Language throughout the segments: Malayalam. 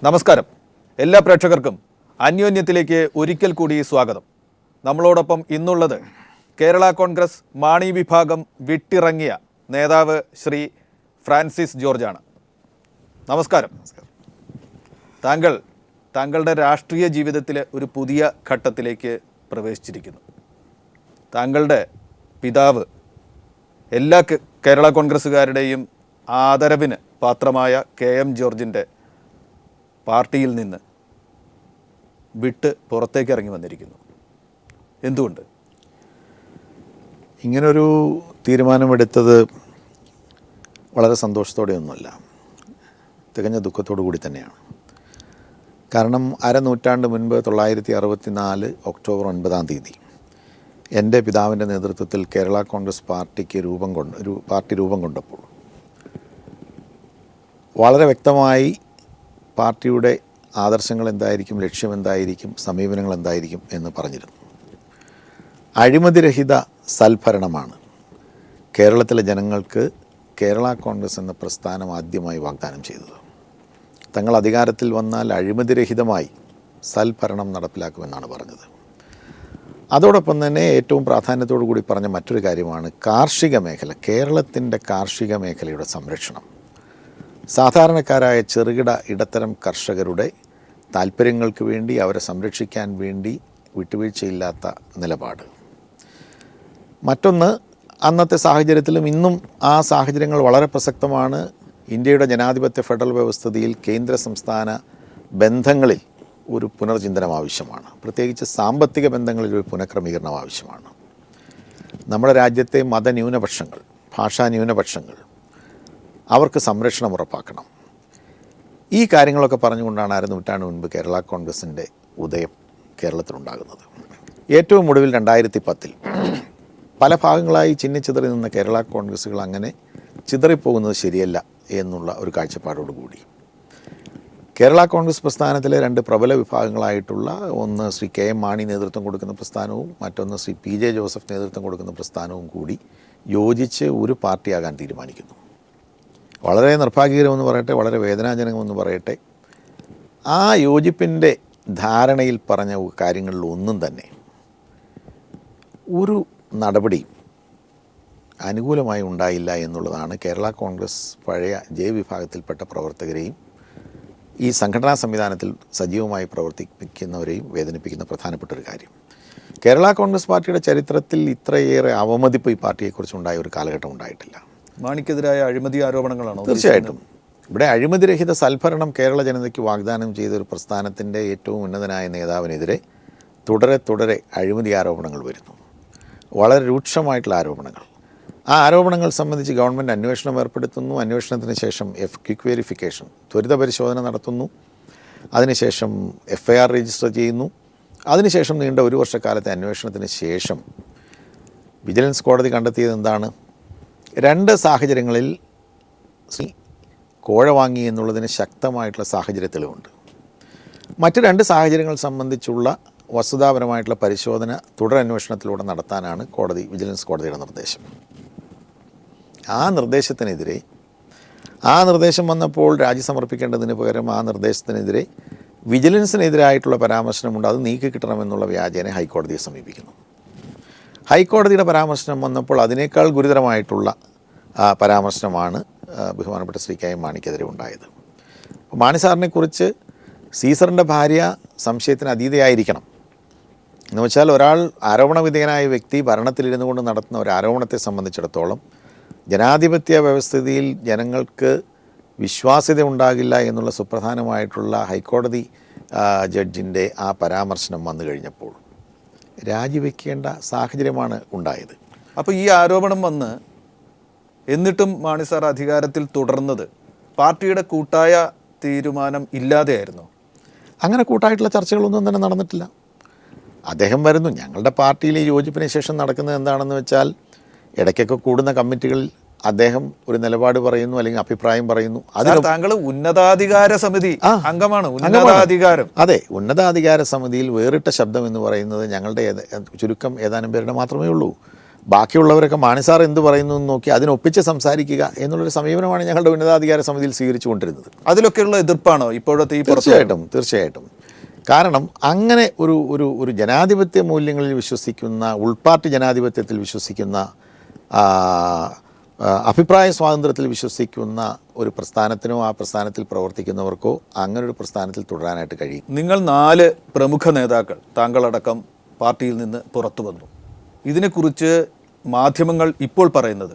നമസ്കാരം. എല്ലാ പ്രേക്ഷകർക്കും അന്യോന്യത്തിലേക്ക് ഒരിക്കൽ കൂടി സ്വാഗതം. നമ്മളോടൊപ്പം ഇന്നുള്ളത് കേരള കോൺഗ്രസ് മാണി വിഭാഗം വിട്ടിറങ്ങിയ നേതാവ് ശ്രീ ഫ്രാൻസിസ് ജോർജാണ്. നമസ്കാരം. താങ്കളുടെ രാഷ്ട്രീയ ജീവിതത്തിലെ ഒരു പുതിയ ഘട്ടത്തിലേക്ക് പ്രവേശിച്ചിരിക്കുന്നു. താങ്കളുടെ പിതാവ് എല്ലാ കേരള കോൺഗ്രസ്സുകാരുടെയും ആദരവിന് പാത്രമായ KM ജോർജിൻ്റെ പാർട്ടിയിൽ നിന്ന് വിട്ട് പുറത്തേക്ക് ഇറങ്ങി വന്നിരിക്കുന്നു. എന്തുകൊണ്ട് ഇങ്ങനൊരു തീരുമാനമെടുത്തത്? വളരെ സന്തോഷത്തോടെയൊന്നുമല്ല, തികഞ്ഞ ദുഃഖത്തോടു കൂടി തന്നെയാണ്. കാരണം അരനൂറ്റാണ്ട് മുൻപ് 1964 ഒക്ടോബർ 9 എൻ്റെ പിതാവിൻ്റെ നേതൃത്വത്തിൽ കേരള കോൺഗ്രസ് പാർട്ടി രൂപം കൊണ്ടപ്പോൾ വളരെ വ്യക്തമായി പാർട്ടിയുടെ ആദർശങ്ങൾ എന്തായിരിക്കും, ലക്ഷ്യം എന്തായിരിക്കും, സമീപനങ്ങൾ എന്തായിരിക്കും എന്ന് പറഞ്ഞിരുന്നു. അഴിമതിരഹിത സൽഭരണമാണ് കേരളത്തിലെ ജനങ്ങൾക്ക് കേരള കോൺഗ്രസ് എന്ന പ്രസ്ഥാനം ആദ്യമായി വാഗ്ദാനം ചെയ്തത്. തങ്ങൾ അധികാരത്തിൽ വന്നാൽ അഴിമതിരഹിതമായി സൽഭരണം നടപ്പിലാക്കുമെന്നാണ് പറഞ്ഞത്. അതോടൊപ്പം തന്നെ ഏറ്റവും പ്രാധാന്യത്തോടു കൂടി പറഞ്ഞ മറ്റൊരു കാര്യമാണ് കാർഷിക മേഖല, കേരളത്തിൻ്റെ കാർഷിക മേഖലയുടെ സംരക്ഷണം. സാധാരണക്കാരായ ചെറുകിട ഇടത്തരം കർഷകരുടെ താല്പര്യങ്ങൾക്ക് വേണ്ടി, അവരെ സംരക്ഷിക്കാൻ വേണ്ടി വിട്ടുവീഴ്ചയില്ലാത്ത നിലപാട്. മറ്റൊന്ന്, അന്നത്തെ സാഹചര്യത്തിലും ഇന്നും ആ സാഹചര്യങ്ങൾ വളരെ പ്രസക്തമാണ്. ഇന്ത്യയുടെ ജനാധിപത്യ ഫെഡറൽ വ്യവസ്ഥിതിയിൽ കേന്ദ്ര സംസ്ഥാന ബന്ധങ്ങളിൽ ഒരു പുനർചിന്തനം ആവശ്യമാണ്. പ്രത്യേകിച്ച് സാമ്പത്തിക ബന്ധങ്ങളിൽ ഒരു പുനഃക്രമീകരണം ആവശ്യമാണ്. നമ്മുടെ രാജ്യത്തെ മതന്യൂനപക്ഷങ്ങൾ, ഭാഷാ ന്യൂനപക്ഷങ്ങൾ, അവർക്ക് സംരക്ഷണം ഉറപ്പാക്കണം. ഈ കാര്യങ്ങളൊക്കെ പറഞ്ഞുകൊണ്ടാണ് അരനൂറ്റാണ്ട് മുൻപ് കേരള കോൺഗ്രസിൻ്റെ ഉദയം കേരളത്തിലുണ്ടാകുന്നത്. ഏറ്റവും ഒടുവിൽ 2010 പല ഭാഗങ്ങളായി ചിന്നിച്ചിതറി നിന്ന കേരള കോൺഗ്രസ്സുകൾ അങ്ങനെ ചിതറിപ്പോകുന്നത് ശരിയല്ല എന്നുള്ള ഒരു കാഴ്ചപ്പാടോടുകൂടി കേരള കോൺഗ്രസ് പ്രസ്ഥാനത്തിലെ രണ്ട് പ്രബല വിഭാഗങ്ങളായിട്ടുള്ള, ഒന്ന് ശ്രീ KM മാണി നേതൃത്വം കൊടുക്കുന്ന പ്രസ്ഥാനവും മറ്റൊന്ന് ശ്രീ PJ ജോസഫ് നേതൃത്വം കൊടുക്കുന്ന പ്രസ്ഥാനവും കൂടി യോജിച്ച് ഒരു പാർട്ടിയാകാൻ തീരുമാനിക്കുന്നു. വളരെ നിർഭാഗ്യകരമെന്ന് പറയട്ടെ, വളരെ വേദനാജനകമെന്ന് പറയട്ടെ, ആ യോജിപ്പിൻ്റെ ധാരണയിൽ പറഞ്ഞ കാര്യങ്ങളിലൊന്നും തന്നെ ഒരു നടപടി അനുകൂലമായി ഉണ്ടായില്ല എന്നുള്ളതാണ് കേരള കോൺഗ്രസ് പഴയ J വിഭാഗത്തിൽപ്പെട്ട പ്രവർത്തകരെയും ഈ സംഘടനാ സംവിധാനത്തിൽ സജീവമായി പ്രവർത്തിപ്പിക്കുന്നവരെയും വേദനിപ്പിക്കുന്ന പ്രധാനപ്പെട്ട ഒരു കാര്യം. കേരള കോൺഗ്രസ് പാർട്ടിയുടെ ചരിത്രത്തിൽ ഇത്രയേറെ അവമതിപ്പ് ഈ പാർട്ടിയെക്കുറിച്ചുണ്ടായ ഒരു കാലഘട്ടം ഉണ്ടായിട്ടില്ല. മാണിക്കെതിരായ അഴിമതി ആരോപണങ്ങളാണോ? തീർച്ചയായിട്ടും. ഇവിടെ അഴിമതിരഹിത സൽഭരണം കേരള ജനതയ്ക്ക് വാഗ്ദാനം ചെയ്ത ഒരു പ്രസ്ഥാനത്തിൻ്റെ ഏറ്റവും ഉന്നതനായ നേതാവിനെതിരെ തുടരെ അഴിമതി ആരോപണങ്ങൾ വരുന്നു. വളരെ രൂക്ഷമായിട്ടുള്ള ആരോപണങ്ങൾ. ആ ആരോപണങ്ങൾ സംബന്ധിച്ച് ഗവൺമെൻറ് അന്വേഷണം ഏർപ്പെടുത്തുന്നു. അന്വേഷണത്തിന് ശേഷം ക്വിക്ക് വെരിഫിക്കേഷൻ, ത്വരിത പരിശോധന നടത്തുന്നു. അതിനുശേഷം FIR രജിസ്റ്റർ ചെയ്യുന്നു. അതിനുശേഷം നീണ്ട ഒരു വർഷക്കാലത്തെ അന്വേഷണത്തിന് ശേഷം വിജിലൻസ് കോടതി കണ്ടെത്തിയത് എന്താണ്? 2 സാഹചര്യങ്ങളിൽ കോഴ വാങ്ങി എന്നുള്ളതിന് ശക്തമായിട്ടുള്ള സാഹചര്യ തെളിവുണ്ട്. മറ്റ് 2 സാഹചര്യങ്ങൾ സംബന്ധിച്ചുള്ള വസ്തുതാപരമായിട്ടുള്ള പരിശോധന തുടരന്വേഷണത്തിലൂടെ നടത്താനാണ് വിജിലൻസ് കോടതിയുടെ നിർദ്ദേശം. ആ നിർദ്ദേശം വന്നപ്പോൾ രാജി സമർപ്പിക്കേണ്ടതിന് പകരം ആ നിർദ്ദേശത്തിനെതിരെ വിജിലൻസിനെതിരായിട്ടുള്ള പരാമർശനമുണ്ട്, അത് നീക്കിക്കിട്ടണമെന്നുള്ള വ്യാജേന ഹൈക്കോടതിയെ സമീപിക്കുന്നു. ഹൈക്കോടതിയുടെ പരാമർശനം വന്നപ്പോൾ അതിനേക്കാൾ ഗുരുതരമായിട്ടുള്ള പരാമർശനമാണ് ബഹുമാനപ്പെട്ട ശ്രീ KM മാണിക്കെതിരെ ഉണ്ടായത്. മാണി സാറിനെക്കുറിച്ച് സീസറിൻ്റെ ഭാര്യ സംശയത്തിന് അതീതയായിരിക്കണം എന്ന് വെച്ചാൽ, ഒരാൾ ആരോപണ വിധേയനായ വ്യക്തി ഭരണത്തിലിരുന്നു കൊണ്ട് നടത്തുന്ന ഒരു ആരോപണത്തെ സംബന്ധിച്ചിടത്തോളം ജനാധിപത്യ വ്യവസ്ഥിതിയിൽ ജനങ്ങൾക്ക് വിശ്വാസ്യത ഉണ്ടാകില്ല എന്നുള്ള സുപ്രധാനമായിട്ടുള്ള ഹൈക്കോടതി ജഡ്ജിൻ്റെ ആ പരാമർശനം വന്നു കഴിഞ്ഞപ്പോൾ രാജിവെക്കേണ്ട സാഹചര്യമാണ് ഉണ്ടായത്. അപ്പോൾ ഈ ആരോപണം വന്ന് എന്നിട്ടും മാണി സാർ അധികാരത്തിൽ തുടർന്നത് പാർട്ടിയുടെ കൂട്ടായ തീരുമാനം ഇല്ലാതെയായിരുന്നു? അങ്ങനെ കൂട്ടായിട്ടുള്ള ചർച്ചകളൊന്നും തന്നെ നടന്നിട്ടില്ല. അദ്ദേഹം വരുന്നു, ഞങ്ങളുടെ പാർട്ടിയിൽ ഈ യോജിപ്പിന് ശേഷം നടക്കുന്നത് എന്താണെന്ന് വെച്ചാൽ, ഇടയ്ക്കൊക്കെ കൂടുന്ന കമ്മിറ്റികളിൽ അദ്ദേഹം ഒരു നിലപാട് പറയുന്നു, അല്ലെങ്കിൽ അഭിപ്രായം പറയുന്നു. അതിൽ താങ്കൾ ഉന്നതാധികാര സമിതി അംഗമാണ്. ഉന്നതാധികാരം, അതെ, ഉന്നതാധികാര സമിതിയിൽ വേറിട്ട ശബ്ദം എന്ന് പറയുന്നത് ഞങ്ങളുടെ ചുരുക്കം ഏതാനും പേരുടെ മാത്രമേ ഉള്ളൂ. ബാക്കിയുള്ളവരൊക്കെ മാണിസാർ എന്ത് പറയുന്നു എന്ന് നോക്കി അതിനൊപ്പിച്ച് സംസാരിക്കുക എന്നുള്ളൊരു സമീപനമാണ് ഞങ്ങളുടെ ഉന്നതാധികാര സമിതിയിൽ സ്വീകരിച്ചു കൊണ്ടിരുന്നത്. അതിലൊക്കെയുള്ള എതിർപ്പാണോ ഇപ്പോഴത്തെ ഈ തീർച്ചയായിട്ടും. കാരണം അങ്ങനെ ഒരു ജനാധിപത്യ മൂല്യങ്ങളിൽ വിശ്വസിക്കുന്ന, ഉൾപാർട്ടി ജനാധിപത്യത്തിൽ വിശ്വസിക്കുന്ന, അഭിപ്രായ സ്വാതന്ത്ര്യത്തിൽ വിശ്വസിക്കുന്ന ഒരു പ്രസ്ഥാനത്തിനോ ആ പ്രസ്ഥാനത്തിൽ പ്രവർത്തിക്കുന്നവർക്കോ അങ്ങനൊരു പ്രസ്ഥാനത്തിൽ തുടരാനായിട്ട് കഴിയും. നിങ്ങൾ 4 പ്രമുഖ നേതാക്കൾ താങ്കളടക്കം പാർട്ടിയിൽ നിന്ന് പുറത്തു വന്നു. ഇതിനെക്കുറിച്ച് മാധ്യമങ്ങൾ ഇപ്പോൾ പറയുന്നത്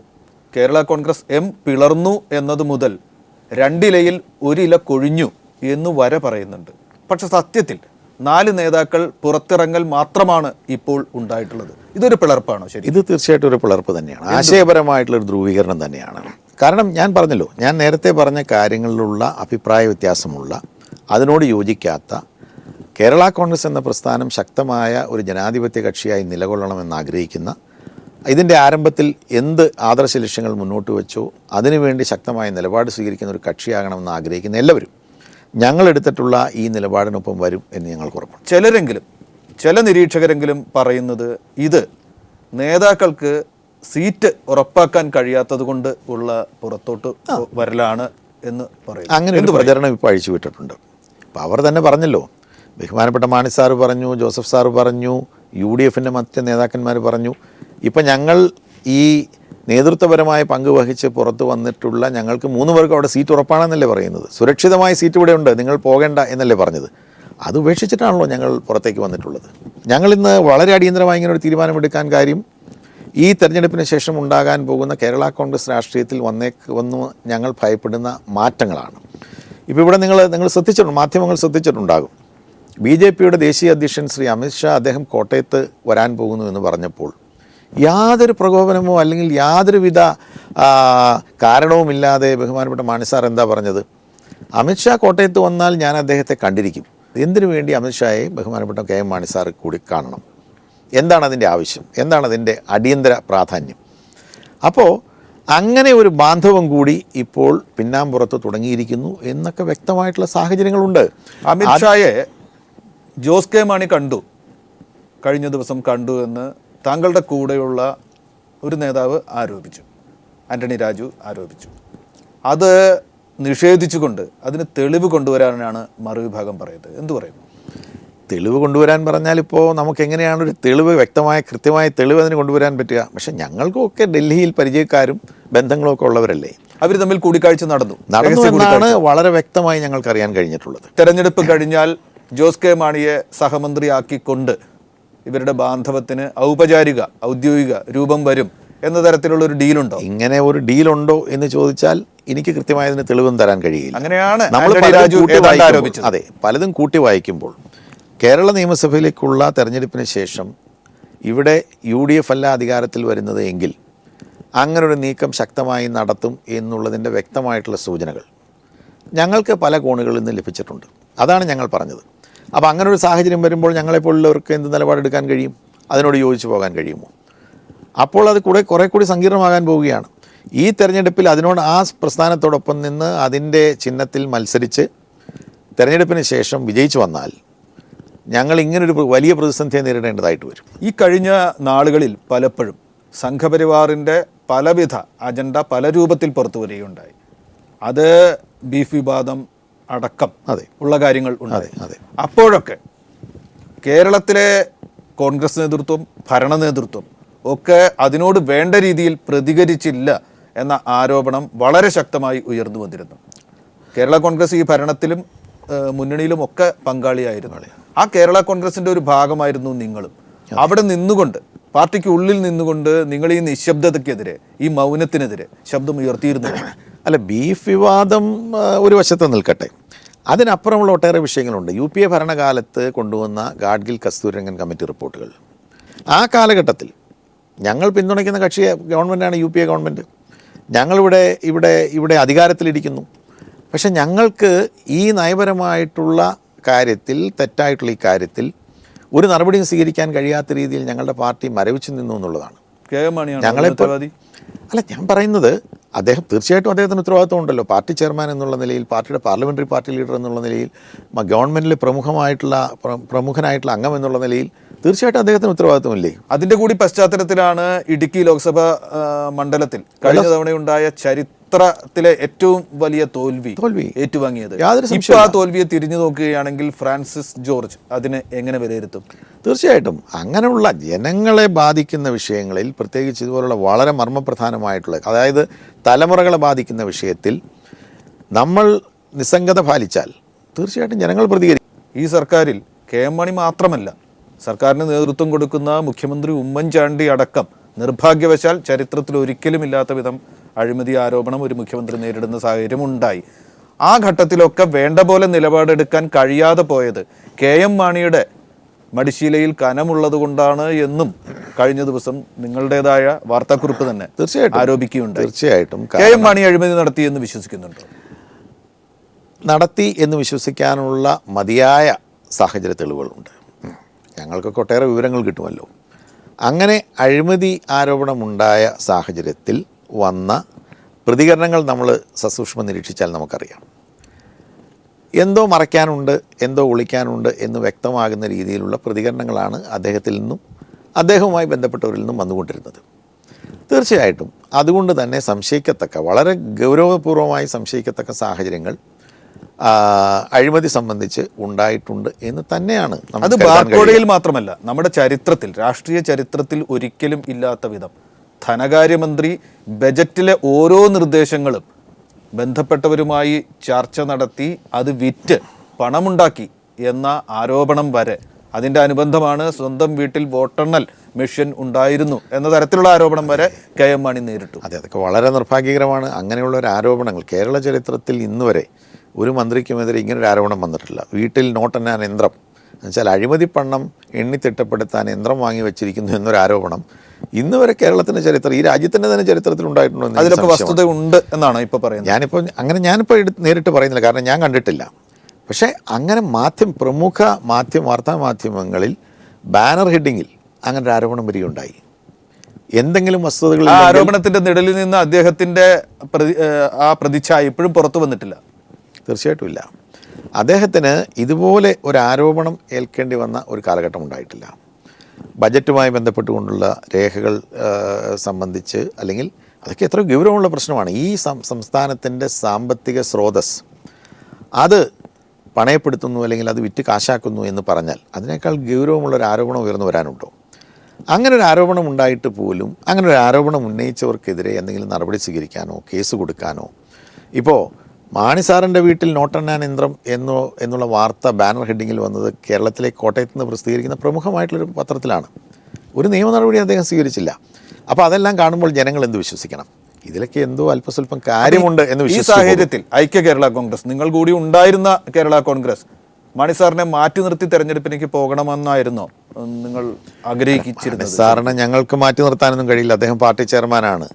കേരള കോൺഗ്രസ് എം പിളർന്നു എന്നത് മുതൽ 2 ഇലയിൽ 1 ഇല കൊഴിഞ്ഞു എന്ന് വരെ പറയുന്നുണ്ട്. പക്ഷെ സത്യത്തിൽ 4 നേതാക്കൾ പുറത്തിറങ്ങൽ മാത്രമാണ് ഇപ്പോൾ ഉണ്ടായിട്ടുള്ളത്. ഇതൊരു പിളർപ്പാണോ? ശരി, ഇത് തീർച്ചയായിട്ടും ഒരു പിളർപ്പ് തന്നെയാണ്, ആശയപരമായിട്ടുള്ളൊരു ധ്രുവീകരണം തന്നെയാണ്. കാരണം ഞാൻ പറഞ്ഞല്ലോ, ഞാൻ നേരത്തെ പറഞ്ഞ കാര്യങ്ങളിലുള്ള അഭിപ്രായ വ്യത്യാസമുള്ള, അതിനോട് യോജിക്കാത്ത, കേരള കോൺഗ്രസ് എന്ന പ്രസ്ഥാനം ശക്തമായ ഒരു ജനാധിപത്യ കക്ഷിയായി നിലകൊള്ളണമെന്ന് ആഗ്രഹിക്കുന്ന, ഇതിൻ്റെ ആരംഭത്തിൽ എന്ത് ആദർശ ലക്ഷ്യങ്ങൾ മുന്നോട്ട് വെച്ചോ അതിനുവേണ്ടി ശക്തമായ നിലപാട് സ്വീകരിക്കുന്ന ഒരു കക്ഷിയാകണമെന്ന് ആഗ്രഹിക്കുന്ന എല്ലാവരും ഞങ്ങളെടുത്തിട്ടുള്ള ഈ നിലപാടിനൊപ്പം വരും എന്ന് ഞങ്ങൾക്ക് ഉറപ്പാണ്. ചില നിരീക്ഷകരെങ്കിലും പറയുന്നത് ഇത് നേതാക്കൾക്ക് സീറ്റ് ഉറപ്പാക്കാൻ കഴിയാത്തത് കൊണ്ട് ഉള്ള പുറത്തോട്ട് വരലാണ് എന്ന് പറയുന്നു. അങ്ങനെ ഒരു പ്രചരണം ഇപ്പോൾ അഴിച്ചുവിട്ടിട്ടുണ്ട്. അപ്പോൾ അവർ തന്നെ പറഞ്ഞല്ലോ, ബഹുമാനപ്പെട്ട മാണി സാറ് പറഞ്ഞു, ജോസഫ് സാറ് പറഞ്ഞു, UDFൻ്റെ മറ്റ് നേതാക്കന്മാർ പറഞ്ഞു. ഇപ്പം ഞങ്ങൾ ഈ നേതൃത്വപരമായ പങ്ക് വഹിച്ച് പുറത്ത് വന്നിട്ടുള്ള ഞങ്ങൾക്ക് 3 പേർക്കും അവിടെ സീറ്റ് ഉറപ്പാണെന്നല്ലേ പറയുന്നത്. സുരക്ഷിതമായ സീറ്റ് ഇവിടെ ഉണ്ട്, നിങ്ങൾ പോകേണ്ട എന്നല്ലേ പറഞ്ഞത്. അത് ഉപേക്ഷിച്ചിട്ടാണല്ലോ ഞങ്ങൾ പുറത്തേക്ക് വന്നിട്ടുള്ളത്. ഞങ്ങളിന്ന് വളരെ അടിയന്തരമായി ഇങ്ങനെ ഒരു തീരുമാനമെടുക്കാൻ കാര്യം ഈ തെരഞ്ഞെടുപ്പിന് ശേഷം ഉണ്ടാകാൻ പോകുന്ന കേരള കോൺഗ്രസ് രാഷ്ട്രീയത്തിൽ വന്നു ഞങ്ങൾ ഭയപ്പെടുന്ന മാറ്റങ്ങളാണ്. ഇപ്പോൾ ഇവിടെ നിങ്ങൾ ശ്രദ്ധിച്ചിട്ടുണ്ട്, മാധ്യമങ്ങൾ ശ്രദ്ധിച്ചിട്ടുണ്ടാകും, BJPയുടെ ദേശീയ അധ്യക്ഷൻ ശ്രീ അമിത്ഷാ അദ്ദേഹം കോട്ടയത്ത് വരാൻ പോകുന്നു എന്ന് പറഞ്ഞപ്പോൾ യാതൊരു പ്രകോപനമോ അല്ലെങ്കിൽ യാതൊരുവിധ കാരണവുമില്ലാതെ ബഹുമാനപ്പെട്ട മാണി സാർ എന്താ പറഞ്ഞത്? അമിത്ഷാ കോട്ടയത്ത് വന്നാൽ ഞാൻ അദ്ദേഹത്തെ കണ്ടിരിക്കും. എന്തിനു വേണ്ടി അമിത്ഷായെ ബഹുമാനപ്പെട്ട KM മാണി സാർ കൂടി കാണണം? എന്താണ് അതിൻ്റെ ആവശ്യം? എന്താണ് അതിൻ്റെ അടിയന്തര പ്രാധാന്യം? അപ്പോൾ അങ്ങനെ ഒരു ബാന്ധവം കൂടി ഇപ്പോൾ പിന്നാമ്പുറത്ത് തുടങ്ങിയിരിക്കുന്നു എന്നൊക്കെ വ്യക്തമായിട്ടുള്ള സാഹചര്യങ്ങളുണ്ട്. അമിത്ഷായെ ജോസ് കെ മാണി കഴിഞ്ഞ ദിവസം കണ്ടു എന്ന് താങ്കളുടെ കൂടെയുള്ള ഒരു നേതാവ് ആരോപിച്ചു, ആന്റണി രാജു ആരോപിച്ചു. അത് നിഷേധിച്ചുകൊണ്ട് അതിന് തെളിവ് കൊണ്ടുവരാനാണ് മറുവിഭാഗം പറയുന്നത്. എന്തു പറയുന്നു? തെളിവ് കൊണ്ടുവരാൻ പറഞ്ഞാൽ ഇപ്പോൾ നമുക്ക് എങ്ങനെയാണ് ഒരു തെളിവ്, കൃത്യമായ തെളിവ് അതിന് കൊണ്ടുവരാൻ പറ്റുക? പക്ഷെ ഞങ്ങൾക്കൊക്കെ ഡൽഹിയിൽ പരിചയക്കാരും ബന്ധങ്ങളും ഒക്കെ ഉള്ളവരല്ലേ. അവർ തമ്മിൽ കൂടിക്കാഴ്ച നടന്നു എന്നാണ് വളരെ വ്യക്തമായി ഞങ്ങൾക്കറിയാൻ കഴിഞ്ഞിട്ടുള്ളത്. തെരഞ്ഞെടുപ്പ് കഴിഞ്ഞാൽ ജോസ് കെ മാണിയെ സഹമന്ത്രിയാക്കിക്കൊണ്ട് ഇവരുടെ ബാന്ധവത്തിന് ഔദ്യോഗിക രൂപം വരും എന്ന തരത്തിലുള്ള ഒരു ഡീലുണ്ടോ? ഇങ്ങനെ ഒരു ഡീലുണ്ടോ എന്ന് ചോദിച്ചാൽ എനിക്ക് കൃത്യമായതിന് തെളിവും തരാൻ കഴിയില്ല. അങ്ങനെയാണ് നമ്മൾ അതെ, പലതും കൂട്ടി വായിക്കുമ്പോൾ കേരള നിയമസഭയിലേക്കുള്ള തെരഞ്ഞെടുപ്പിന് ശേഷം ഇവിടെ UDF അല്ല അധികാരത്തിൽ വരുന്നത് എങ്കിൽ അങ്ങനൊരു നീക്കം ശക്തമായി നടത്തും എന്നുള്ളതിൻ്റെ വ്യക്തമായിട്ടുള്ള സൂചനകൾ ഞങ്ങൾക്ക് പല കോണുകളിൽ നിന്ന് ലഭിച്ചിട്ടുണ്ട്. അതാണ് ഞങ്ങൾ പറഞ്ഞത്. അപ്പോൾ അങ്ങനെ ഒരു സാഹചര്യം വരുമ്പോൾ ഞങ്ങളെപ്പോലുള്ളവർക്ക് എന്ത് നിലപാടെടുക്കാൻ കഴിയും? അതിനോട് യോജിച്ച് പോകാൻ കഴിയുമോ? അപ്പോൾ അത് കുറേ കൂടി സങ്കീർണമാകാൻ പോവുകയാണ്. ഈ തെരഞ്ഞെടുപ്പിൽ ആ പ്രസ്ഥാനത്തോടൊപ്പം നിന്ന് അതിൻ്റെ ചിഹ്നത്തിൽ മത്സരിച്ച് തെരഞ്ഞെടുപ്പിന് ശേഷം വിജയിച്ചു വന്നാൽ ഞങ്ങൾ ഇങ്ങനൊരു വലിയ പ്രതിസന്ധിയെ നേരിടേണ്ടതായിട്ട് വരും. ഈ കഴിഞ്ഞ നാളുകളിൽ പലപ്പോഴും സംഘപരിവാറിൻ്റെ പലവിധ അജണ്ട പല രൂപത്തിൽ പുറത്തു വരികയുണ്ടായി. അത് ബീഫ് വിവാദം അടക്കം ഉള്ള കാര്യങ്ങൾ ഉണ്ടായി. അപ്പോഴൊക്കെ കേരളത്തിലെ കോൺഗ്രസ് നേതൃത്വം, ഭരണ നേതൃത്വം ഒക്കെ അതിനോട് വേണ്ട രീതിയിൽ പ്രതികരിച്ചില്ല എന്ന ആരോപണം വളരെ ശക്തമായി ഉയർന്നു വന്നിരുന്നു. കേരള കോൺഗ്രസ് ഈ ഭരണത്തിലും മുന്നണിയിലും ഒക്കെ പങ്കാളിയായിരുന്നു. ആ കേരള കോൺഗ്രസിൻ്റെ ഒരു ഭാഗമായിരുന്നു നിങ്ങളും. അവിടെ നിന്നുകൊണ്ട്, പാർട്ടിക്ക് ഉള്ളിൽ നിന്നുകൊണ്ട് നിങ്ങൾ ഈ നിശബ്ദതയ്ക്കെതിരെ, ഈ മൗനത്തിനെതിരെ ശബ്ദം ഉയർത്തിയിരുന്നു. അല്ല, ബീഫ് വിവാദം ഒരു വശത്ത് നിൽക്കട്ടെ, അതിനപ്പുറമുള്ള ഒട്ടേറെ വിഷയങ്ങളുണ്ട്. UPA ഭരണകാലത്ത് കൊണ്ടുവന്ന ഗാഡ്ഗിൽ കസ്തൂരിരംഗൻ കമ്മിറ്റി റിപ്പോർട്ടുകൾ, ആ കാലഘട്ടത്തിൽ ഞങ്ങൾ പിന്തുണയ്ക്കുന്ന ഗവൺമെൻറ്റാണ് UPA ഗവൺമെൻറ്. ഇവിടെ അധികാരത്തിലിരിക്കുന്നു. പക്ഷെ ഞങ്ങൾക്ക് ഈ നയപരമായിട്ടുള്ള കാര്യത്തിൽ, തെറ്റായിട്ടുള്ള ഈ കാര്യത്തിൽ ഒരു നടപടിയും സ്വീകരിക്കാൻ കഴിയാത്ത രീതിയിൽ ഞങ്ങളുടെ പാർട്ടി മരവിച്ചു നിന്നു എന്നുള്ളതാണ്. അല്ല, ഞാൻ പറയുന്നത് തീർച്ചയായിട്ടും അദ്ദേഹത്തിന് ഉത്തരവാദിത്വം ഉണ്ടല്ലോ. പാർട്ടി ചെയർമാൻ എന്നുള്ള നിലയിൽ, പാർട്ടിയുടെ പാർട്ടി ലീഡർ എന്നുള്ള നിലയിൽ, ഗവൺമെൻറ്റിലെ പ്രമുഖനായിട്ടുള്ള അംഗം എന്നുള്ള നിലയിൽ തീർച്ചയായിട്ടും അദ്ദേഹത്തിന് ഉത്തരവാദിത്വമില്ലേ? അതിന്റെ കൂടി പശ്ചാത്തലത്തിലാണ് ഇടുക്കി ലോക്സഭാ മണ്ഡലത്തിൽ കഴിഞ്ഞ തവണയുണ്ടായ ചരിത്രത്തിലെ ഏറ്റവും വലിയ തോൽവി ഏറ്റുവാങ്ങിയത്. ഇപ്പൊ ആ തോൽവിയെ തിരിഞ്ഞു നോക്കുകയാണെങ്കിൽ ഫ്രാൻസിസ് ജോർജ് അതിനെ എങ്ങനെ വിലയിരുത്തും? തീർച്ചയായിട്ടും അങ്ങനെയുള്ള ജനങ്ങളെ ബാധിക്കുന്ന വിഷയങ്ങളിൽ, പ്രത്യേകിച്ച് ഇതുപോലുള്ള വളരെ മർമ്മപ്രധാനമായിട്ടുള്ള, അതായത് തലമുറകളെ ബാധിക്കുന്ന വിഷയത്തിൽ നമ്മൾ നിസ്സംഗത പാലിച്ചാൽ തീർച്ചയായിട്ടും ജനങ്ങൾ പ്രതികരിക്കും. ഈ സർക്കാരിൽ കെ എം മാണി മാത്രമല്ല, സർക്കാരിന് നേതൃത്വം കൊടുക്കുന്ന മുഖ്യമന്ത്രി ഉമ്മൻചാണ്ടി അടക്കം നിർഭാഗ്യവശാൽ ചരിത്രത്തിൽ ഒരിക്കലും ഇല്ലാത്ത വിധം അഴിമതി ആരോപണം ഒരു മുഖ്യമന്ത്രി നേരിടുന്ന സാഹചര്യം ഉണ്ടായി. ആ ഘട്ടത്തിലൊക്കെ വേണ്ട പോലെ നിലപാടെടുക്കാൻ കഴിയാതെ പോയത് കെ എം മാണിയുടെ മടിശീലയിൽ കനമുള്ളത് കൊണ്ടാണ് എന്നും കഴിഞ്ഞ ദിവസം നിങ്ങളുടേതായ വാർത്താക്കുറിപ്പ് തന്നെ തീർച്ചയായിട്ടും ആരോപിക്കുകയുണ്ടായി. തീർച്ചയായിട്ടും കെ എം മാണി അഴിമതി നടത്തിയെന്ന് വിശ്വസിക്കുന്നുണ്ടോ? നടത്തി എന്ന് വിശ്വസിക്കാനുള്ള മതിയായ സാഹചര്യ തെളിവുകളുണ്ട്. ഞങ്ങൾക്കൊക്കെ ഒട്ടേറെ വിവരങ്ങൾ കിട്ടുമല്ലോ. അങ്ങനെ അഴിമതി ആരോപണമുണ്ടായ സാഹചര്യത്തിൽ വന്ന പ്രതികരണങ്ങൾ നമ്മൾ സസൂക്ഷ്മം നിരീക്ഷിച്ചാൽ നമുക്കറിയാം. എന്തോ മറയ്ക്കാനുണ്ട്, എന്തോ ഒളിക്കാനുണ്ട് എന്ന് വ്യക്തമാകുന്ന രീതിയിലുള്ള പ്രതികരണങ്ങളാണ് അദ്ദേഹത്തിൽ നിന്നും അദ്ദേഹവുമായി ബന്ധപ്പെട്ടവരിൽ നിന്നും വന്നുകൊണ്ടിരുന്നത്. തീർച്ചയായിട്ടും അതുകൊണ്ട് തന്നെ സംശയിക്കത്തക്ക, വളരെ ഗൗരവപൂർവമായി സംശയിക്കത്തക്ക സാഹചര്യങ്ങൾ അഴിമതി സംബന്ധിച്ച് ഉണ്ടായിട്ടുണ്ട് എന്ന് തന്നെയാണ്. അത് ബാർക്കോഴയിൽ മാത്രമല്ല, നമ്മുടെ ചരിത്രത്തിൽ, രാഷ്ട്രീയ ചരിത്രത്തിൽ ഒരിക്കലും ഇല്ലാത്ത വിധം ധനകാര്യമന്ത്രി ബജറ്റിലെ ഓരോ നിർദ്ദേശങ്ങളും ബന്ധപ്പെട്ടവരുമായി ചർച്ച നടത്തി അത് വിറ്റ് പണമുണ്ടാക്കി എന്ന ആരോപണം വരെ, അതിൻ്റെ അനുബന്ധമാണ് സ്വന്തം വീട്ടിൽ വോട്ടെണ്ണൽ മെഷീൻ ഉണ്ടായിരുന്നു എന്ന തരത്തിലുള്ള ആരോപണം വരെ കെ എം മാണി നേരിട്ടു. അതെ, അതൊക്കെ വളരെ നിർഭാഗ്യകരമാണ്. അങ്ങനെയുള്ള ഒരു ആരോപണങ്ങൾ കേരള ചരിത്രത്തിൽ ഇന്ന് വരെ ഒരു മന്ത്രിക്കുമെതിരെ ഇങ്ങനൊരു ആരോപണം വന്നിട്ടില്ല. വീട്ടിൽ നോട്ടെണ്ണാൻ യന്ത്രം, എന്നുവെച്ചാൽ അഴിമതി പണം എണ്ണിത്തിട്ടപ്പെടുത്താൻ യന്ത്രം വാങ്ങി വെച്ചിരിക്കുന്നു എന്നൊരു ആരോപണം ഇന്ന് വരെ കേരളത്തിൻ്റെ ചരിത്രം, ഈ രാജ്യത്തിൻ്റെ തന്നെ ചരിത്രത്തിൽ ഉണ്ടായിട്ടുണ്ടോ? അതിലൊക്കെ വസ്തുത ഉണ്ട് എന്നാണ് ഇപ്പോൾ പറയുന്നത്. ഞാനിപ്പോൾ നേരിട്ട് പറയുന്നില്ല, കാരണം ഞാൻ കണ്ടിട്ടില്ല. പക്ഷേ അങ്ങനെ പ്രമുഖ വാർത്താ മാധ്യമങ്ങളിൽ ബാനർ ഹെഡിങ്ങിൽ അങ്ങനെ ഒരു ആരോപണം വരികയുണ്ടായി. എന്തെങ്കിലും വസ്തുതകൾ ആരോപണത്തിന്റെ നിഴലിൽ നിന്ന് അദ്ദേഹത്തിന്റെ ആ പ്രതിച്ഛായ ഇപ്പോഴും പുറത്തു വന്നിട്ടില്ല. തീർച്ചയായിട്ടും ഇല്ല. അദ്ദേഹത്തിന് ഇതുപോലെ ഒരു ആരോപണം ഏൽക്കേണ്ടി വന്ന ഒരു കാലഘട്ടം ഉണ്ടായിട്ടില്ല. ബജറ്റുമായി ബന്ധപ്പെട്ടുകൊണ്ടുള്ള രേഖകൾ സംബന്ധിച്ച്, അല്ലെങ്കിൽ അതൊക്കെ എത്ര ഗൗരവമുള്ള പ്രശ്നമാണ്. ഈ സംസ്ഥാനത്തിൻ്റെ സാമ്പത്തിക സ്രോതസ് അത് പണയപ്പെടുത്തുന്നു, അല്ലെങ്കിൽ അത് വിറ്റ് കാശാക്കുന്നു എന്ന് പറഞ്ഞാൽ അതിനേക്കാൾ ഗൗരവമുള്ളൊരു ആരോപണം ഉയർന്നു വരാനുണ്ടോ? അങ്ങനെ ഒരു ആരോപണം ഉണ്ടായിട്ട് പോലും അങ്ങനെ ഒരു ആരോപണം ഉന്നയിച്ചവർക്കെതിരെ എന്തെങ്കിലും നടപടി സ്വീകരിക്കാനോ കേസ് കൊടുക്കാനോ, ഇപ്പോൾ മാണി സാറിൻ്റെ വീട്ടിൽ നോട്ടെണ്ണാൻ യന്ത്രം എന്നുള്ള വാർത്ത ബാനർ ഹെഡിങ്ങിൽ വന്നത് കേരളത്തിലെ കോട്ടയത്ത് നിന്ന് പ്രസിദ്ധീകരിക്കുന്ന പ്രമുഖമായിട്ടുള്ളൊരു പത്രത്തിലാണ്. ഒരു നിയമ നടപടി അദ്ദേഹം സ്വീകരിച്ചില്ല. അപ്പോൾ അതെല്ലാം കാണുമ്പോൾ ജനങ്ങൾ എന്ത് വിശ്വസിക്കണം? ഇതിലൊക്കെ എന്തോ അല്പസ്വല്പം കാര്യമുണ്ട് എന്ന് വിശ്വസിച്ചു. ഈ സാഹചര്യത്തിൽ ഐക്യ കേരള കോൺഗ്രസ്, നിങ്ങൾ കൂടി ഉണ്ടായിരുന്ന കേരള കോൺഗ്രസ്, മാണി സാറിനെ മാറ്റി നിർത്തി തെരഞ്ഞെടുപ്പിലേക്ക് പോകണമെന്നായിരുന്നോ നിങ്ങൾ ആഗ്രഹിച്ചിരുന്നത്? സാറിനെ ഞങ്ങൾക്ക് മാറ്റി നിർത്താനൊന്നും കഴിയില്ല. അദ്ദേഹം പാർട്ടി ചെയർമാനാണ്.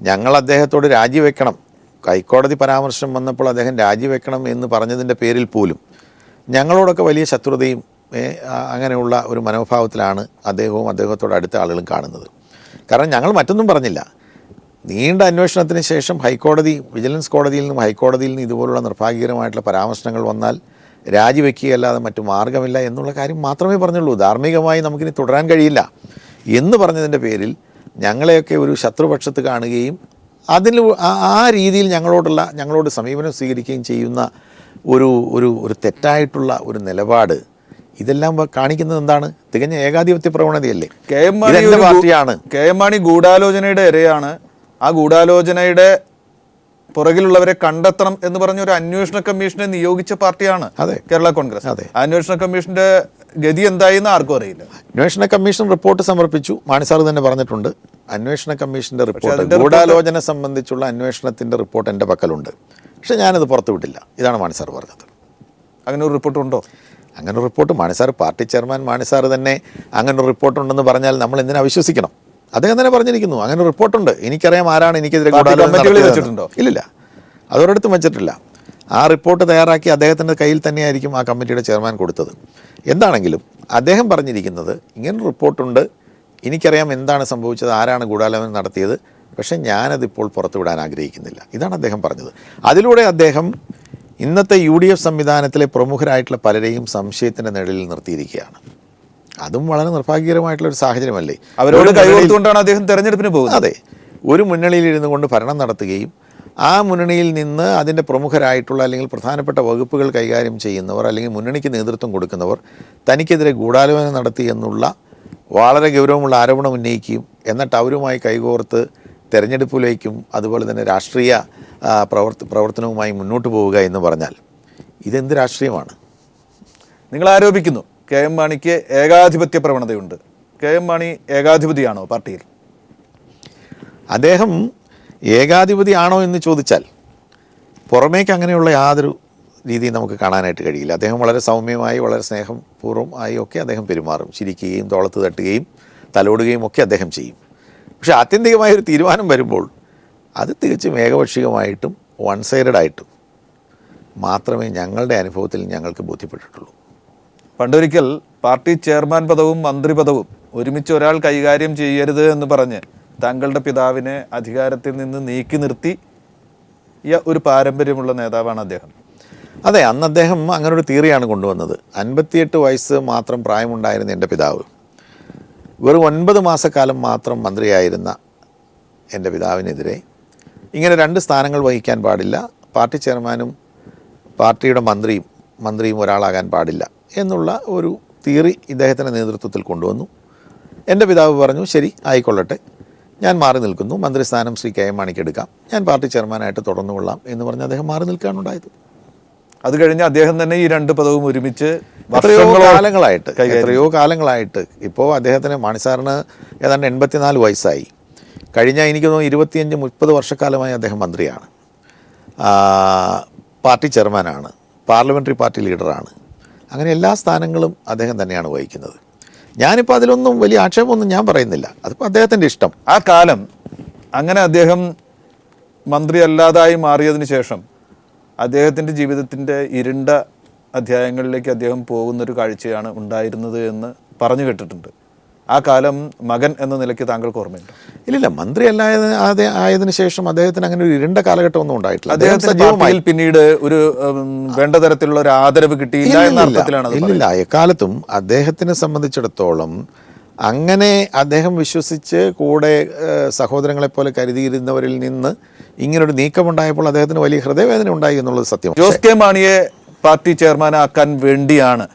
ഞങ്ങൾ അദ്ദേഹത്തോട് രാജിവെക്കണം, ഹൈക്കോടതി പരാമർശം വന്നപ്പോൾ അദ്ദേഹം രാജിവെക്കണം എന്ന് പറഞ്ഞതിൻ്റെ പേരിൽ പോലും ഞങ്ങളോടൊക്കെ വലിയ ശത്രുതയും അങ്ങനെയുള്ള ഒരു മനോഭാവത്തിലാണ് അദ്ദേഹവും അദ്ദേഹത്തോട് അടുത്ത ആളുകളും കാണുന്നത്. കാരണം ഞങ്ങൾ മറ്റൊന്നും പറഞ്ഞില്ല. നീണ്ട അന്വേഷണത്തിന് ശേഷം വിജിലൻസ് കോടതിയിൽ നിന്നും ഹൈക്കോടതിയിൽ നിന്നും ഇതുപോലുള്ള നിർഭാഗ്യകരമായിട്ടുള്ള പരാമർശങ്ങൾ വന്നാൽ രാജിവെക്കുകയല്ലാതെ മറ്റു മാർഗമില്ല എന്നുള്ള കാര്യം മാത്രമേ പറഞ്ഞുള്ളൂ. ധാർമ്മികമായി നമുക്കിനി തുടരാൻ കഴിയില്ല എന്ന് പറഞ്ഞതിൻ്റെ പേരിൽ ഞങ്ങളെയൊക്കെ ഒരു ശത്രുപക്ഷത്ത് കാണുകയും അതിൽ ആ രീതിയിൽ ഞങ്ങളോട് സമീപനം സ്വീകരിക്കുകയും ചെയ്യുന്ന ഒരു തെറ്റായിട്ടുള്ള ഒരു നിലപാട്, ഇതെല്ലാം കാണിക്കുന്നത് എന്താണ്? തികഞ്ഞ ഏകാധിപത്യ പ്രവണതയല്ലേ. പാർട്ടിയാണ് കെ എം മാണി ഗൂഢാലോചനയുടെ ഇരയാണ്. ആ ഗൂഢാലോചനയുടെ പുറകിലുള്ളവരെ കണ്ടെത്തണം എന്ന് പറഞ്ഞ ഒരു അന്വേഷണ കമ്മീഷനെ നിയോഗിച്ച പാർട്ടിയാണ് കേരള കോൺഗ്രസ്. അന്വേഷണ കമ്മീഷന്റെ ഗതി എന്തായെന്ന് ആർക്കും അറിയില്ല. അന്വേഷണ കമ്മീഷൻ റിപ്പോർട്ട് സമർപ്പിച്ചു. മാണി സാർ തന്നെ പറഞ്ഞിട്ടുണ്ട്, അന്വേഷണ കമ്മീഷന്റെ റിപ്പോർട്ട്, ഗൂഢാലോചന സംബന്ധിച്ചുള്ള അന്വേഷണത്തിന്റെ റിപ്പോർട്ട് എൻ്റെ പക്കലുണ്ട്, പക്ഷെ ഞാനത് പുറത്തുവിട്ടില്ല. ഇതാണ് മാണി സാർ പറഞ്ഞത്. അങ്ങനെ ഒരു റിപ്പോർട്ട് ഉണ്ടോ? അങ്ങനെ ഒരു report Mani sir, party chairman Mani sir തന്നെ അങ്ങനെ ഒരു റിപ്പോർട്ടുണ്ടെന്ന് പറഞ്ഞാൽ നമ്മൾ എന്തിനാ വിശ്വസിക്കണം? അദ്ദേഹം തന്നെ പറഞ്ഞിരിക്കുന്നു അങ്ങനെ ഒരു റിപ്പോർട്ടുണ്ട്. എനിക്കറിയാം ആരാണ് എനിക്കെതിരെ വെച്ചിട്ടുണ്ടോ? ഇല്ലില്ല, അതൊരിടത്തും വെച്ചിട്ടില്ല. ആ റിപ്പോർട്ട് തയ്യാറാക്കി അദ്ദേഹത്തിൻ്റെ കയ്യിൽ തന്നെയായിരിക്കും ആ കമ്മിറ്റിയുടെ ചെയർമാൻ കൊടുത്തത്. എന്താണെങ്കിലും അദ്ദേഹം പറഞ്ഞിരിക്കുന്നത് ഇങ്ങനൊരു റിപ്പോർട്ടുണ്ട്, എനിക്കറിയാം എന്താണ് സംഭവിച്ചത്, ആരാണ് ഗൂഢാലോചന നടത്തിയത്, പക്ഷേ ഞാനതിപ്പോൾ പുറത്തുവിടാൻ ആഗ്രഹിക്കുന്നില്ല. ഇതാണ് അദ്ദേഹം പറഞ്ഞത്. അതിലൂടെ അദ്ദേഹം ഇന്നത്തെ UDF സംവിധാനത്തിലെ പ്രമുഖരായിട്ടുള്ള പലരെയും സംശയത്തിൻ്റെ നിഴലിൽ നിർത്തിയിരിക്കുകയാണ്. അതും വളരെ നിർഭാഗ്യകരമായിട്ടുള്ളൊരു സാഹചര്യമല്ലേ. അവരോട് കൈകോർത്തുകൊണ്ടാണ് അദ്ദേഹം തെരഞ്ഞെടുപ്പിന് പോകുന്നത്. അതെ, ഒരു മുന്നണിയിൽ ഇരുന്നു കൊണ്ട് ഭരണം നടത്തുകയും ആ മുന്നണിയിൽ നിന്ന് അതിൻ്റെ പ്രമുഖരായിട്ടുള്ള അല്ലെങ്കിൽ പ്രധാനപ്പെട്ട വകുപ്പുകൾ കൈകാര്യം ചെയ്യുന്നവർ അല്ലെങ്കിൽ മുന്നണിക്ക് നേതൃത്വം കൊടുക്കുന്നവർ തനിക്കെതിരെ ഗൂഢാലോചന നടത്തി എന്നുള്ള വളരെ ഗൗരവമുള്ള ആരോപണം ഉന്നയിക്കുകയും എന്നിട്ട് അവരുമായി കൈകോർത്ത് തെരഞ്ഞെടുപ്പിലേക്കും അതുപോലെ തന്നെ രാഷ്ട്രീയ പ്രവർത്തനവുമായി മുന്നോട്ട് പോവുക എന്ന് പറഞ്ഞാൽ ഇതെന്ത് രാഷ്ട്രീയമാണ്? നിങ്ങൾ ആരോപിക്കുന്നു കെ എം മാണിക്ക് ഏകാധിപത്യ പ്രവണതയുണ്ട്. കെ എം മാണി ഏകാധിപതിയാണോ പാർട്ടിയിൽ? അദ്ദേഹം ഏകാധിപതിയാണോ എന്ന് ചോദിച്ചാൽ പുറമേക്ക് അങ്ങനെയുള്ള യാതൊരു രീതിയും നമുക്ക് കാണാനായിട്ട് കഴിയില്ല. അദ്ദേഹം വളരെ സൗമ്യമായി വളരെ സ്നേഹപൂർവ്വമായി ഒക്കെ അദ്ദേഹം പെരുമാറും. ചിരിക്കുകയും തോളത്ത് തട്ടുകയും തലോടുകയും ഒക്കെ അദ്ദേഹം ചെയ്യും. പക്ഷേ ആത്യന്തികമായൊരു തീരുമാനം വരുമ്പോൾ അത് തികച്ചും ഏകപക്ഷീയമായിട്ടും വൺ സൈഡഡായിട്ടും മാത്രമേ ഞങ്ങളുടെ അനുഭവത്തിൽ ഞങ്ങൾക്ക് ബോധ്യപ്പെട്ടിട്ടുള്ളൂ. പണ്ടൊരിക്കൽ പാർട്ടി ചെയർമാൻ പദവും മന്ത്രി പദവും ഒരുമിച്ച് ഒരാൾ കൈകാര്യം ചെയ്യരുത് എന്ന് പറഞ്ഞ് താങ്കളുടെ പിതാവിനെ അധികാരത്തിൽ നിന്ന് നീക്കി നിർത്തിയ ഒരു പാരമ്പര്യമുള്ള നേതാവാണ് അദ്ദേഹം. അതെ, അന്ന് അദ്ദേഹം അങ്ങനൊരു തിയറിയാണ് കൊണ്ടുവന്നത്. 58 വയസ്സ് മാത്രം പ്രായമുണ്ടായിരുന്ന എൻ്റെ പിതാവ് വെറും 9 മാസക്കാലം മാത്രം മന്ത്രിയായിരുന്ന എൻ്റെ പിതാവിനെതിരെ ഇങ്ങനെ 2 സ്ഥാനങ്ങൾ വഹിക്കാൻ പാടില്ല, പാർട്ടി ചെയർമാനും പാർട്ടിയുടെ മന്ത്രിയും ഒരാളാകാൻ പാടില്ല എന്നുള്ള ഒരു തിയറി ഇദ്ദേഹത്തിൻ്റെ നേതൃത്വത്തിൽ കൊണ്ടുവന്നു. എൻ്റെ പിതാവ് പറഞ്ഞു, ശരി ആയിക്കൊള്ളട്ടെ, ഞാൻ മാറി നിൽക്കുന്നു, മന്ത്രിസ്ഥാനം ശ്രീ കെ എം മാണിക്ക് എടുക്കാം, ഞാൻ പാർട്ടി ചെയർമാനായിട്ട് തുടർന്നു കൊള്ളാം എന്ന് പറഞ്ഞ് അദ്ദേഹം മാറി നിൽക്കുകയാണുണ്ടായത്. അത് കഴിഞ്ഞ് അദ്ദേഹം തന്നെ ഈ 2 പദവും ഒരുമിച്ച് എത്രയോ കാലങ്ങളായിട്ട് ഇപ്പോൾ അദ്ദേഹത്തിന് മാണിസാറിന് ഏതാണ്ട് 84 വയസ്സായി. കഴിഞ്ഞ എനിക്ക് തോന്നുന്നു 25-30 വർഷക്കാലമായി അദ്ദേഹം മന്ത്രിയാണ്, പാർട്ടി ചെയർമാനാണ്, പാർലമെൻ്ററി പാർട്ടി ലീഡറാണ്. അങ്ങനെ എല്ലാ സ്ഥാനങ്ങളും അദ്ദേഹം തന്നെയാണ് വഹിക്കുന്നത്. ഞാനിപ്പോൾ അതിലൊന്നും വലിയ ആക്ഷേപമൊന്നും ഞാൻ പറയുന്നില്ല, അതിപ്പോൾ അദ്ദേഹത്തിൻ്റെ ഇഷ്ടം. ആ കാലം അങ്ങനെ അദ്ദേഹം മന്ത്രി അല്ലാതായി മാറിയതിന് ശേഷം അദ്ദേഹത്തിൻ്റെ ജീവിതത്തിൻ്റെ ഇരുണ്ട അധ്യായങ്ങളിലേക്ക് അദ്ദേഹം പോകുന്നൊരു കാഴ്ചയാണ് ഉണ്ടായിരുന്നത് എന്ന് പറഞ്ഞു കേട്ടിട്ടുണ്ട്. ആ കാലം മകൻ എന്ന നിലയ്ക്ക് താങ്കൾക്ക് ഓർമ്മയുണ്ട്? ഇല്ലില്ല, മന്ത്രി ആയതിനു ശേഷം അദ്ദേഹത്തിന് അങ്ങനെ ഒരു ഇരുണ്ട കാലഘട്ടമൊന്നും ഉണ്ടായിട്ടില്ല. അദ്ദേഹത്തിന് പിന്നീട് ഒരു വേണ്ട തരത്തിലുള്ള ഒരു ആദരവ് കിട്ടിയില്ല എന്ന അർത്ഥത്തിലാണ്. ഇല്ലില്ല, എക്കാലത്തും അദ്ദേഹത്തിനെ സംബന്ധിച്ചിടത്തോളം അങ്ങനെ അദ്ദേഹം വിശ്വസിച്ച് കൂടെ സഹോദരങ്ങളെപ്പോലെ കരുതിയിരുന്നവരിൽ നിന്ന് ഇങ്ങനൊരു നീക്കമുണ്ടായപ്പോൾ അദ്ദേഹത്തിന് വലിയ ഹൃദയവേദന ഉണ്ടായി എന്നുള്ളത് സത്യമാണ്. ജോസ് കെ മാണിയെ പാർട്ടി ചെയർമാനാക്കാൻ വേണ്ടിയാണ്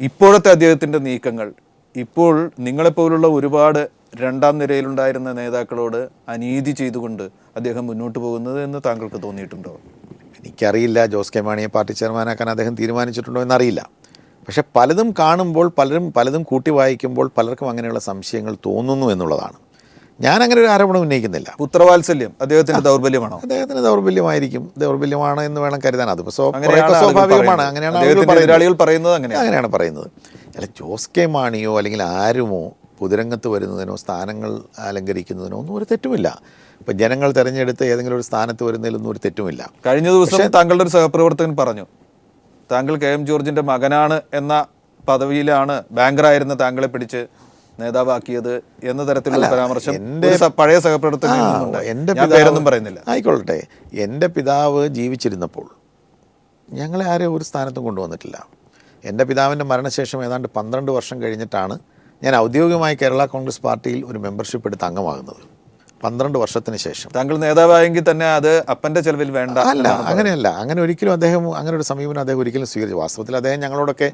ഇപ്പോഴത്തെ അദ്ദേഹത്തിൻ്റെ നീക്കങ്ങൾ. ഇപ്പോൾ നിങ്ങളെപ്പോലുള്ള ഒരുപാട് 2ാം നിരയിലുണ്ടായിരുന്ന നേതാക്കളോട് അനീതി ചെയ്തുകൊണ്ട് അദ്ദേഹം മുന്നോട്ട് പോകുന്നത് എന്ന് താങ്കൾക്ക് തോന്നിയിട്ടുണ്ടോ? എനിക്കറിയില്ല ജോസ് കെ മാണിയെ പാർട്ടി ചെയർമാനാക്കാൻ അദ്ദേഹം തീരുമാനിച്ചിട്ടുണ്ടോ എന്നറിയില്ല. പക്ഷെ പലതും കാണുമ്പോൾ പലതും കൂട്ടി വായിക്കുമ്പോൾ പലർക്കും അങ്ങനെയുള്ള സംശയങ്ങൾ തോന്നുന്നു എന്നുള്ളതാണ്. ഞാൻ അങ്ങനെ ഒരു ആരോപണം ഉന്നയിക്കുന്നില്ല. പുത്രവാത്സല്യം അദ്ദേഹത്തിൻ്റെ ദൗർബല്യമാണോ? അദ്ദേഹത്തിന് ദൗർബല്യമായിരിക്കും, ദൗർബല്യമാണ് എന്ന് വേണം കരുതാൻ. അതിപ്പോൾ സ്വാഭാവികമാണ്, അങ്ങനെയാണ് പറയുന്നത്. അല്ല, ജോസ് കെ മാണിയോ അല്ലെങ്കിൽ ആരുമോ പൊതുരംഗത്ത് വരുന്നതിനോ സ്ഥാനങ്ങൾ അലങ്കരിക്കുന്നതിനോ ഒന്നും ഒരു തെറ്റുമില്ല. ഇപ്പം ജനങ്ങൾ തിരഞ്ഞെടുത്ത് ഏതെങ്കിലും ഒരു സ്ഥാനത്ത് വരുന്നതിലൊന്നും ഒരു തെറ്റുമില്ല. കഴിഞ്ഞ ദിവസം താങ്കളുടെ ഒരു സഹപ്രവർത്തകൻ പറഞ്ഞു, താങ്കൾ കെ എം ജോർജിൻ്റെ മകനാണ് എന്ന പദവിയിലാണ് ബാങ്കറായിരുന്ന താങ്കളെ പിടിച്ച് നേതാവാക്കിയത് എന്ന തരത്തിലുള്ള പരാമർശം പഴയ സഹപ്രവർത്തകൻ പറയുന്നില്ല. ആയിക്കൊള്ളട്ടെ, എൻ്റെ പിതാവ് ജീവിച്ചിരുന്നപ്പോൾ ഞങ്ങളെ ആരെയും ഒരു സ്ഥാനത്തും കൊണ്ടുവന്നിട്ടില്ല. എൻ്റെ പിതാവിൻ്റെ മരണശേഷം ഏതാണ്ട് 12 വർഷം കഴിഞ്ഞിട്ടാണ് ഞാൻ ഔദ്യോഗികമായി കേരള കോൺഗ്രസ് പാർട്ടിയിൽ ഒരു മെമ്പർഷിപ്പ് എടുത്ത് അംഗമാകുന്നത്. 12 വർഷത്തിന് ശേഷം. താങ്കൾ നേതാവായെങ്കിൽ തന്നെ അത് അപ്പൻ്റെ ചെലവിൽ വേണ്ട. അല്ല, അങ്ങനെയല്ല. അങ്ങനെ ഒരിക്കലും അദ്ദേഹം അങ്ങനെ ഒരു സമീപനം അദ്ദേഹം ഒരിക്കലും സ്വീകരിച്ചു. വാസ്തവത്തിൽ അദ്ദേഹം ഞങ്ങളോടൊക്കെ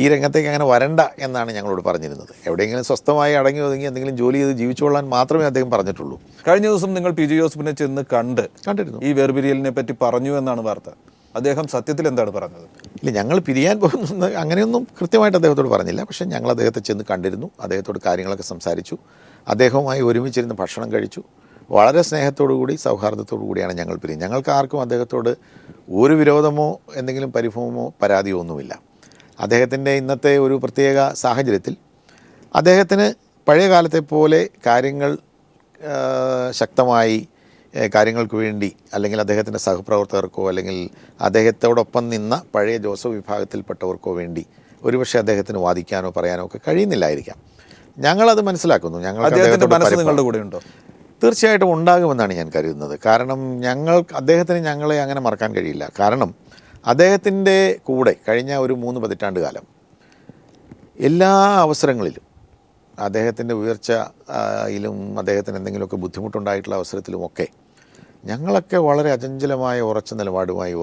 ഈ രംഗത്തേക്ക് അങ്ങനെ വരണ്ട എന്നാണ് ഞങ്ങളോട് പറഞ്ഞിരുന്നത്. എവിടെയെങ്കിലും സ്വസ്ഥമായി അടങ്ങി ഒതുങ്ങി എന്തെങ്കിലും ജോലി ചെയ്ത് ജീവിച്ചുകൊള്ളാൻ മാത്രമേ അദ്ദേഹം പറഞ്ഞിട്ടുള്ളൂ. കഴിഞ്ഞ ദിവസം നിങ്ങൾ പി ജെ ജോസഫിനെ ചെന്ന് കണ്ടിരുന്നു, ഈ വേർപിരിയലിനെ പറ്റി പറഞ്ഞു എന്നാണ് വാർത്ത. അദ്ദേഹം സത്യത്തിൽ എന്താണ് പറഞ്ഞത്? ഇല്ല, ഞങ്ങൾ പിരിയാൻ പോകുന്നത് അങ്ങനെയൊന്നും കൃത്യമായിട്ട് അദ്ദേഹത്തോട് പറഞ്ഞില്ല. പക്ഷേ ഞങ്ങൾ അദ്ദേഹത്തെ ചെന്ന് കണ്ടിരുന്നു, അദ്ദേഹത്തോട് കാര്യങ്ങളൊക്കെ സംസാരിച്ചു, അദ്ദേഹവുമായി ഒരുമിച്ചിരുന്ന് ഭക്ഷണം കഴിച്ചു. വളരെ സ്നേഹത്തോടു കൂടി സൗഹാർദ്ദത്തോടു കൂടിയാണ് ഞങ്ങൾ പിരിയുന്നത്. ഞങ്ങൾക്ക് ആർക്കും അദ്ദേഹത്തോട് ഒരു വിരോധമോ എന്തെങ്കിലും പരിഭവമോ പരാതിയോ ഒന്നുമില്ല. അദ്ദേഹത്തിൻ്റെ ഇന്നത്തെ ഒരു പ്രത്യേക സാഹചര്യത്തിൽ അദ്ദേഹത്തിന് പഴയ കാലത്തെ പോലെ കാര്യങ്ങൾ ശക്തമായി കാര്യങ്ങൾക്ക് വേണ്ടി അല്ലെങ്കിൽ അദ്ദേഹത്തിൻ്റെ സഹപ്രവർത്തകർക്കോ അല്ലെങ്കിൽ അദ്ദേഹത്തോടൊപ്പം നിന്ന പഴയ ജോസഫ് വിഭാഗത്തിൽപ്പെട്ടവർക്കോ വേണ്ടി ഒരുപക്ഷെ അദ്ദേഹത്തിന് വാദിക്കാനോ പറയാനോ ഒക്കെ കഴിയുന്നില്ലായിരിക്കാം. ഞങ്ങളത് മനസ്സിലാക്കുന്നു. നിങ്ങളുടെ കൂടെ ഉണ്ടോ? തീർച്ചയായിട്ടും ഉണ്ടാകുമെന്നാണ് ഞാൻ കരുതുന്നത്. കാരണം അദ്ദേഹത്തിന് ഞങ്ങളെ അങ്ങനെ മറക്കാൻ കഴിയില്ല. കാരണം അദ്ദേഹത്തിൻ്റെ കൂടെ കഴിഞ്ഞ ഒരു 3 പതിറ്റാണ്ട് കാലം എല്ലാ അവസരങ്ങളിലും അദ്ദേഹത്തിൻ്റെ ഉയർച്ചയിലും അദ്ദേഹത്തിന് എന്തെങ്കിലുമൊക്കെ ബുദ്ധിമുട്ടുണ്ടായിട്ടുള്ള അവസരത്തിലുമൊക്കെ ഞങ്ങളൊക്കെ വളരെ അചഞ്ചലമായ ഉറച്ച നിലപാടുമായി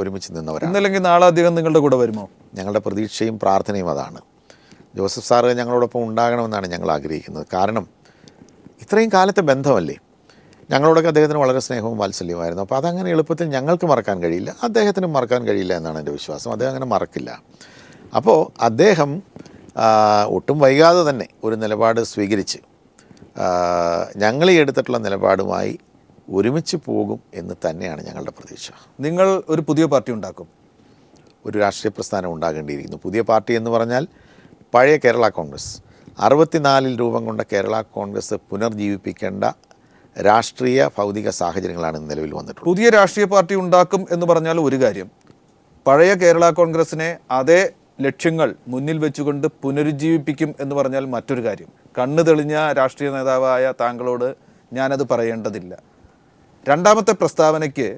ഒരുമിച്ച് നിന്നവരാണ്. ഇന്നല്ലെങ്കിൽ നാളെ അദ്ദേഹം നിങ്ങളുടെ കൂടെ വരുമോ? ഞങ്ങളുടെ പ്രതീക്ഷയും പ്രാർത്ഥനയും അതാണ്. ജോസഫ് സാറ് ഞങ്ങളോടൊപ്പം ഉണ്ടാകണമെന്നാണ് ഞങ്ങൾ ആഗ്രഹിക്കുന്നത്. കാരണം ഇത്രയും കാലത്തെ ബന്ധമല്ലേ, ഞങ്ങളോടൊക്കെ അദ്ദേഹത്തിന് വളരെ സ്നേഹവും വാത്സല്യമായിരുന്നു. അപ്പോൾ അതങ്ങനെ എളുപ്പത്തിൽ ഞങ്ങൾക്ക് മറക്കാൻ കഴിയില്ല, അദ്ദേഹത്തിനും മറക്കാൻ കഴിയില്ല എന്നാണ് എൻ്റെ വിശ്വാസം. അദ്ദേഹം അങ്ങനെ മറക്കില്ല. അപ്പോൾ അദ്ദേഹം ഒട്ടും വൈകാതെ തന്നെ ഒരു നിലപാട് സ്വീകരിച്ച് ഞങ്ങൾ ഈ എടുത്തിട്ടുള്ള നിലപാടുമായി ഒരുമിച്ച് പോകും എന്ന് തന്നെയാണ് ഞങ്ങളുടെ പ്രതീക്ഷ. നിങ്ങൾ ഒരു പുതിയ പാർട്ടി ഉണ്ടാക്കും? ഒരു രാഷ്ട്രീയ പ്രസ്ഥാനം ഉണ്ടാകേണ്ടിയിരിക്കുന്നു. പുതിയ പാർട്ടി എന്ന് പറഞ്ഞാൽ പഴയ കേരള കോൺഗ്രസ് 64 രൂപം കൊണ്ട കേരള കോൺഗ്രസ് പുനർജീവിപ്പിക്കേണ്ട രാഷ്ട്രീയ ഭൗതിക സാഹചര്യങ്ങളാണ് നിലവിൽ വന്നിട്ടുള്ളത്. പുതിയ രാഷ്ട്രീയ പാർട്ടി ഉണ്ടാക്കും എന്ന് പറഞ്ഞാൽ ഒരു കാര്യം, പഴയ കേരള കോൺഗ്രസിനെ അതേ ലക്ഷ്യങ്ങൾ മുന്നിൽ വെച്ചുകൊണ്ട് പുനരുജ്ജീവിപ്പിക്കും എന്ന് പറഞ്ഞാൽ മറ്റൊരു കാര്യം. കണ്ണു തെളിഞ്ഞ രാഷ്ട്രീയ നേതാവായ താങ്കളോട് ഞാനത് പറയേണ്ടതില്ല. രണ്ടാമത്തെ പ്രസ്താവനയ്ക്ക്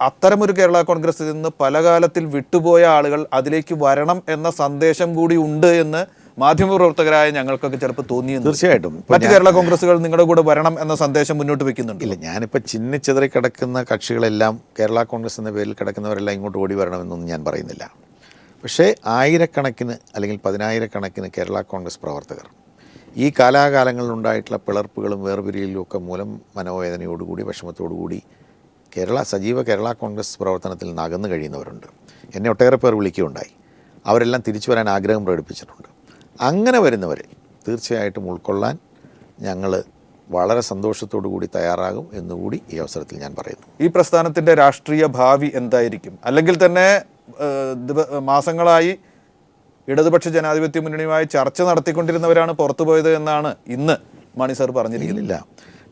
അത്തരമൊരു കേരള കോൺഗ്രസിൽ നിന്ന് പല കാലത്തിൽ വിട്ടുപോയ ആളുകൾ അതിലേക്ക് വരണം എന്ന സന്ദേശം കൂടി ഉണ്ട് എന്ന് മാധ്യമപ്രവർത്തകരായ ഞങ്ങൾക്കൊക്കെ ചിലപ്പോൾ തോന്നിയെന്ന്. തീർച്ചയായിട്ടും മറ്റ് കേരള കോൺഗ്രസുകൾ നിങ്ങളുടെ കൂടെ വരണം എന്ന സന്ദേശം മുന്നോട്ട് വെക്കുന്നുണ്ട്. ഇല്ല, ഞാനിപ്പോൾ ചിന്നിച്ചെതറി കിടക്കുന്ന കക്ഷികളെല്ലാം കേരള കോൺഗ്രസ് എന്ന പേരിൽ കിടക്കുന്നവരെല്ലാം ഇങ്ങോട്ട് ഓടി വരണമെന്നൊന്നും ഞാൻ പറയുന്നില്ല. പക്ഷേ ആയിരക്കണക്കിന് അല്ലെങ്കിൽ 10,000-കണക്കിന് കേരള കോൺഗ്രസ് പ്രവർത്തകർ ഈ കാലാകാലങ്ങളിലുണ്ടായിട്ടുള്ള പിളർപ്പുകളും വേർപിരിയലും ഒക്കെ മൂലം മനോവേദനയോടുകൂടി വിഷമത്തോടുകൂടി സജീവ കേരള കോൺഗ്രസ് പ്രവർത്തനത്തിൽ നിന്ന് അകന്നു കഴിയുന്നവരുണ്ട്. എന്നെ ഒട്ടേറെ പേർ വിളിക്കുകയുണ്ടായി. അവരെല്ലാം തിരിച്ചു വരാൻ ആഗ്രഹം പ്രകടിപ്പിച്ചിട്ടുണ്ട്. അങ്ങനെ വരുന്നവരെ തീർച്ചയായിട്ടും ഉൾക്കൊള്ളാൻ ഞങ്ങൾ വളരെ സന്തോഷത്തോടു കൂടി തയ്യാറാകും എന്നുകൂടി ഈ അവസരത്തിൽ ഞാൻ പറയുന്നു. ഈ പ്രസ്ഥാനത്തിൻ്റെ രാഷ്ട്രീയ ഭാവി എന്തായിരിക്കും? അല്ലെങ്കിൽ തന്നെ മാസങ്ങളായി ഇടതുപക്ഷ ജനാധിപത്യ മുന്നണിയുമായി ചർച്ച നടത്തിക്കൊണ്ടിരുന്നവരാണ് പുറത്തുപോയത് എന്നാണ് ഇന്ന് മണി സാർ പറഞ്ഞിരിക്കുന്നില്ല.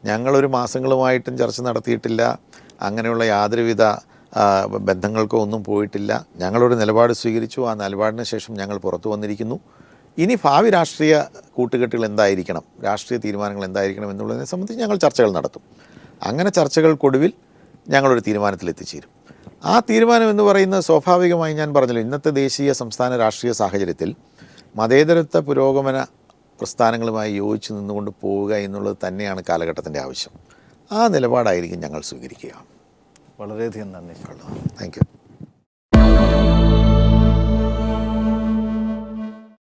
ഞങ്ങളൊരു മാസങ്ങളുമായിട്ടും ചർച്ച നടത്തിയിട്ടില്ല. അങ്ങനെയുള്ള യാതൊരുവിധ ബന്ധങ്ങൾക്കോ ഒന്നും പോയിട്ടില്ല. ഞങ്ങളൊരു നിലപാട് സ്വീകരിച്ചു. ആ നിലപാടിന് ശേഷം ഞങ്ങൾ പുറത്തു വന്നിരിക്കുന്നു. ഇനി ഭാവി രാഷ്ട്രീയ കൂട്ടുകെട്ടുകൾ എന്തായിരിക്കണം, രാഷ്ട്രീയ തീരുമാനങ്ങൾ എന്തായിരിക്കണം എന്നുള്ളതിനെ സംബന്ധിച്ച് ഞങ്ങൾ ചർച്ചകൾ നടത്തും. അങ്ങനെ ചർച്ചകൾക്കൊടുവിൽ ഞങ്ങളൊരു തീരുമാനത്തിൽ എത്തിച്ചേരും. ആ തീരുമാനം എന്ന് പറയുന്നത് സ്വാഭാവികമായി ഞാൻ പറഞ്ഞല്ലോ, ഇന്നത്തെ ദേശീയ സംസ്ഥാന രാഷ്ട്രീയ സാഹചര്യത്തിൽ മതേതരത്വ പുരോഗമന പ്രസ്ഥാനങ്ങളുമായി യോജിച്ച് നിന്നുകൊണ്ട് പോവുക എന്നുള്ളത് തന്നെയാണ് കാലഘട്ടത്തിൻ്റെ ആവശ്യം. ആ നിലപാടായിരിക്കും ഞങ്ങൾ സ്വീകരിക്കുക. വളരെയധികം നന്ദി. Thank you.